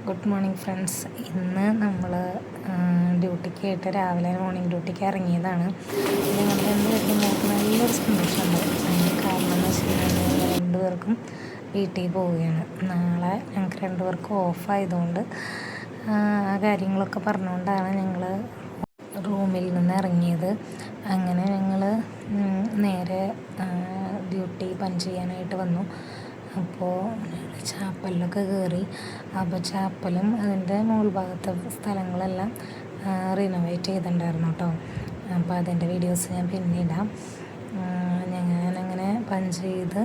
Good morning friends. ഇന്ന് നമ്മൾ ഡ്യൂട്ടിക്കായിട്ട് രാവിലെ മോർണിംഗ് ഡ്യൂട്ടിക്ക് ഇറങ്ങിയതാണ്. ഞങ്ങളുടെ രണ്ടുപേർക്കും നമുക്ക് നല്ലൊരു സന്തോഷമുണ്ട്. അതിന് കാരണം എന്ന് വെച്ച് കഴിഞ്ഞാൽ ഞങ്ങൾ രണ്ടുപേർക്കും വീട്ടിൽ പോവുകയാണ്. നാളെ ഞങ്ങൾക്ക് രണ്ടുപേർക്കും ഓഫായതുകൊണ്ട് ആ കാര്യങ്ങളൊക്കെ പറഞ്ഞുകൊണ്ടാണ് ഞങ്ങൾ റൂമിൽ നിന്ന് ഇറങ്ങിയത്. അങ്ങനെ ഞങ്ങൾ നേരെ ഡ്യൂട്ടി പഞ്ച് ചെയ്യാനായിട്ട് വന്നു. അപ്പോൾ ചാപ്പലിലൊക്കെ കയറി. അപ്പോൾ ചാപ്പലും അതിൻ്റെ മുകൾ ഭാഗത്തെ സ്ഥലങ്ങളെല്ലാം റിനോവേറ്റ് ചെയ്തിട്ടുണ്ടായിരുന്നു കേട്ടോ. അപ്പോൾ അതിൻ്റെ വീഡിയോസ് ഞാൻ പിന്നിടാം. ഞാനങ്ങനെ പഞ്ച് ചെയ്ത്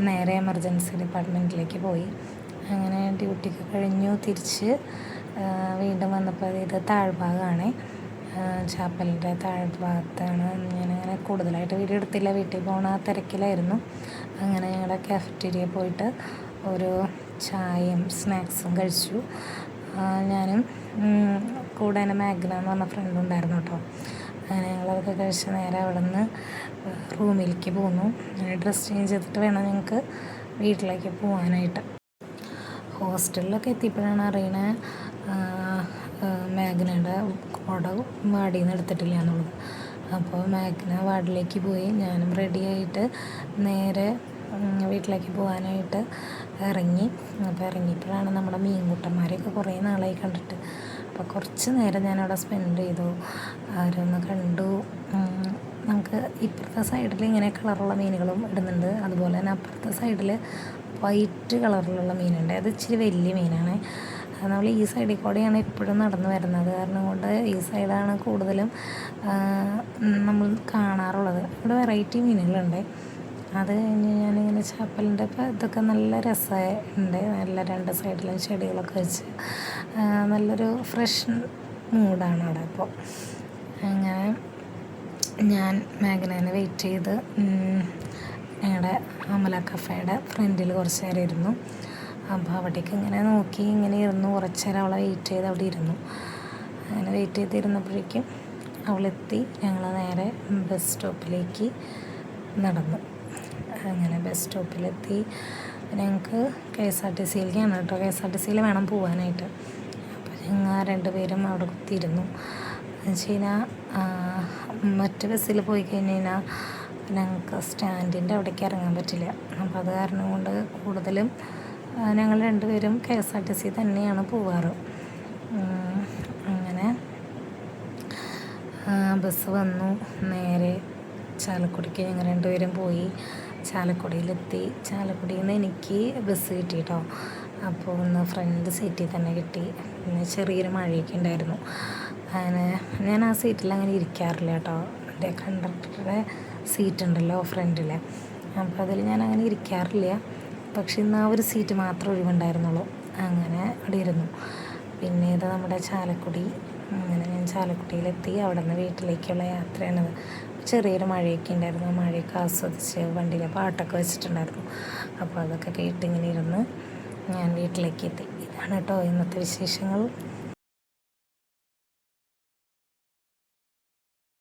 നേരെ എമർജൻസി ഡിപ്പാർട്ട്മെൻറ്റിലേക്ക് പോയി. അങ്ങനെ ഡ്യൂട്ടിക്ക് കഴിഞ്ഞു തിരിച്ച് വീണ്ടും വന്നപ്പോൾ ഇത് താഴ്ഭാഗമാണ്, ചാപ്പലിൻ്റെ താഴ്ഭാഗത്താണ്. ഞാനങ്ങനെ കൂടുതലായിട്ട് വീഡിയോ എടുത്തില്ല, വീട്ടിൽ പോകണ തിരക്കിലായിരുന്നു. അങ്ങനെ ഞങ്ങളുടെ കാഫറ്റീരിയയിൽ പോയിട്ട് ഒരു ചായയും സ്നാക്സും കഴിച്ചു. ഞാനും കൂടെ തന്നെ മാഗ്ന എന്ന് പറഞ്ഞ ഫ്രണ്ടും ഉണ്ടായിരുന്നു കേട്ടോ. അങ്ങനെ ഞങ്ങളതൊക്കെ കഴിച്ച് നേരെ അവിടെ നിന്ന് റൂമിലേക്ക് പോന്നു. ഡ്രസ്സ് ചേഞ്ച് ചെയ്തിട്ട് വേണം ഞങ്ങൾക്ക് വീട്ടിലേക്ക് പോകാനായിട്ട്. ഹോസ്റ്റലിലൊക്കെ എത്തിയപ്പോഴാണ് അറിയണേ മാഗ്നയുടെ കുട വാർഡിൽ നിന്ന് എടുത്തിട്ടില്ല എന്നുള്ളത്. അപ്പോൾ മാഗ്ന വാർഡിലേക്ക് പോയി. ഞാനും റെഡിയായിട്ട് നേരെ വീട്ടിലേക്ക് പോകാനായിട്ട് ഇറങ്ങി. അപ്പോൾ ഇറങ്ങിയപ്പോഴാണ് നമ്മുടെ മീൻകുട്ടന്മാരെയൊക്കെ കുറേ നാളായി കണ്ടിട്ട്. അപ്പോൾ കുറച്ച് നേരം ഞാനവിടെ സ്പെൻഡ് ചെയ്തു, അവരൊന്ന് കണ്ടു. നമുക്ക് ഇപ്പുറത്തെ സൈഡിൽ ഇങ്ങനെ കളറുള്ള മീനുകളും ഇടുന്നുണ്ട്, അതുപോലെ തന്നെ അപ്പുറത്തെ സൈഡിൽ വൈറ്റ് കളറിലുള്ള മീനുണ്ട്. അത് ഇച്ചിരി വലിയ മീനാണ്. നമ്മൾ ഈ സൈഡിൽ കൂടെയാണ് എപ്പോഴും നടന്നു വരുന്നത്, കാരണം കൊണ്ട് ഈ സൈഡാണ് കൂടുതലും നമ്മൾ കാണാറുള്ളത്. ഇവിടെ വെറൈറ്റി മീനുകളുണ്ട്. അത് കഴിഞ്ഞ് ഞാനിങ്ങനെ ചാപ്പലിൻ്റെ ഇപ്പോൾ ഇതൊക്കെ നല്ല രസമുണ്ട്. നല്ല രണ്ട് സൈഡിലും ചെടികളൊക്കെ വെച്ച് നല്ലൊരു ഫ്രഷ് മൂഡാണ് അവിടെ. അപ്പോൾ അങ്ങനെ ഞാൻ മാഗ്നേനെ വെയിറ്റ് ചെയ്ത് ഞങ്ങളുടെ അമല കഫേയുടെ ഫ്രണ്ടിൽ കുറച്ച് നേരം ഇരുന്നു. അപ്പോൾ അവിടേക്ക് ഇങ്ങനെ നോക്കി ഇങ്ങനെ ഇരുന്നു. കുറച്ച് നേരം അവളെ വെയിറ്റ് ചെയ്ത് അവിടെ ഇരുന്നു. അങ്ങനെ വെയിറ്റ് ചെയ്തിരുന്നപ്പോഴേക്കും അവളെത്തി. ഞങ്ങൾ നേരെ ബസ് സ്റ്റോപ്പിലേക്ക് നടന്നു. അങ്ങനെ ബസ് സ്റ്റോപ്പിലെത്തി. ഞങ്ങൾക്ക് KSRTCയിലേക്കാണ് കേട്ടോ, KSRTCയിൽ വേണം പോകാനായിട്ട്. അപ്പോൾ ഞങ്ങൾ രണ്ടുപേരും അവിടെ കുത്തിയിരുന്നു. എന്ന് വെച്ച് കഴിഞ്ഞാൽ മറ്റ് ബസ്സിൽ പോയി കഴിഞ്ഞ് കഴിഞ്ഞാൽ ഞങ്ങൾക്ക് സ്റ്റാൻഡിൻ്റെ അവിടേക്ക് ഇറങ്ങാൻ പറ്റില്ല. അപ്പോൾ അത് കാരണം കൊണ്ട് കൂടുതലും ഞങ്ങൾ രണ്ടുപേരും KSRTC തന്നെയാണ് പോവാറ്. അങ്ങനെ ബസ് വന്നു. നേരെ ചാലക്കുടിക്ക് ഞങ്ങൾ രണ്ടുപേരും പോയി. ചാലക്കുടിയിലെത്തി. ചാലക്കുടിയിൽ നിന്ന് എനിക്ക് ബസ് കിട്ടി കേട്ടോ. അപ്പോൾ ഒന്ന് ഫ്രണ്ട് സീറ്റിൽ തന്നെ കിട്ടി. പിന്നെ ചെറിയൊരു മഴയൊക്കെ ഉണ്ടായിരുന്നു. അങ്ങനെ ഞാൻ ആ സീറ്റിൽ അങ്ങനെ ഇരിക്കാറില്ല കേട്ടോ. എൻ്റെ കണ്ടക്ടറുടെ സീറ്റ് ഉണ്ടല്ലോ ഫ്രണ്ടിൽ, അപ്പോൾ അതിൽ ഞാൻ അങ്ങനെ ഇരിക്കാറില്ല. പക്ഷെ ഇന്ന് ആ ഒരു സീറ്റ് മാത്രം ഒഴിവുണ്ടായിരുന്നുള്ളൂ. അങ്ങനെ അവിടെ ഇരുന്നു. പിന്നെ ഇത് നമ്മുടെ ചാലക്കുടി. അങ്ങനെ ഞാൻ ചാലക്കുടിയിലെത്തി. അവിടെ നിന്ന് വീട്ടിലേക്കുള്ള യാത്രയാണത്. ചെറിയൊരു മഴയൊക്കെ ഉണ്ടായിരുന്നു. മഴയൊക്കെ ആസ്വദിച്ച് വണ്ടിയിലെ പാട്ടൊക്കെ വെച്ചിട്ടുണ്ടായിരുന്നു. അപ്പോൾ അതൊക്കെ കേട്ടിങ്ങനെ ഇരുന്ന് ഞാൻ വീട്ടിലേക്ക് എത്തി. ഇതാണ് കേട്ടോ ഇന്നത്തെ വിശേഷങ്ങൾ.